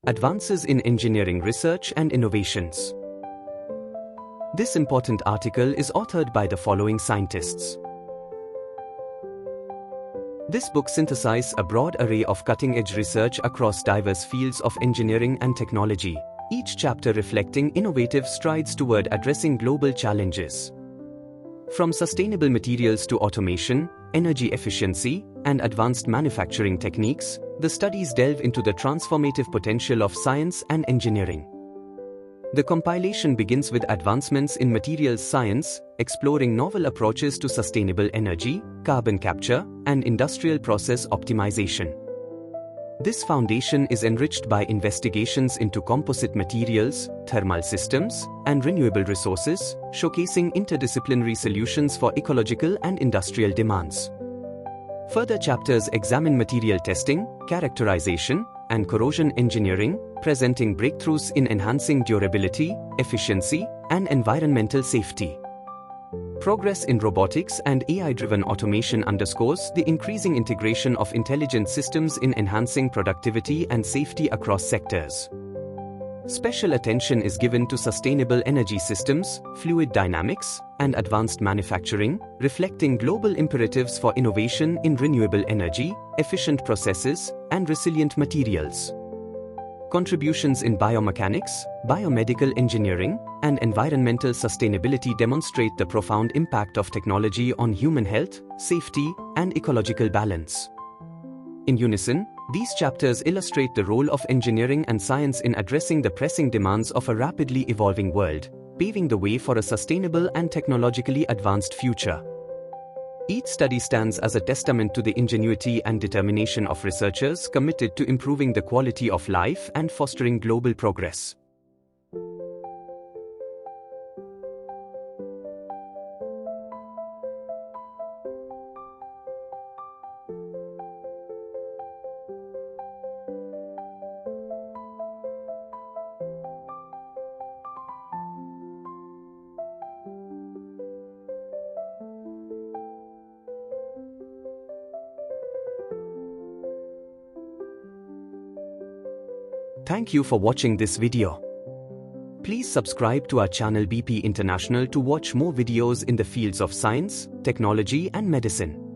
Advances in Engineering Research and Innovations. This important article is authored by the following scientists. This book synthesizes a broad array of cutting-edge research across diverse fields of engineering and technology, each chapter reflecting innovative strides toward addressing global challenges. From sustainable materials to automation, energy efficiency, and advanced manufacturing techniques, the studies delve into the transformative potential of science and engineering. The compilation begins with advancements in materials science, exploring novel approaches to sustainable energy, carbon capture, and industrial process optimization. This foundation is enriched by investigations into composite materials, thermal systems, and renewable resources, showcasing interdisciplinary solutions for ecological and industrial demands. Further chapters examine material testing, characterization, and corrosion engineering, presenting breakthroughs in enhancing durability, efficiency, and environmental safety. Progress in robotics and AI-driven automation underscores the increasing integration of intelligent systems in enhancing productivity and safety across sectors. Special attention is given to sustainable energy systems, fluid dynamics, and advanced manufacturing, reflecting global imperatives for innovation in renewable energy, efficient processes, and resilient materials. Contributions in biomechanics, biomedical engineering, and environmental sustainability demonstrate the profound impact of technology on human health, safety, and ecological balance. In unison, these chapters illustrate the role of engineering and science in addressing the pressing demands of a rapidly evolving world, paving the way for a sustainable and technologically advanced future. Each study stands as a testament to the ingenuity and determination of researchers committed to improving the quality of life and fostering global progress. Thank you for watching this video. Please subscribe to our channel BP International to watch more videos in the fields of science, technology, and medicine.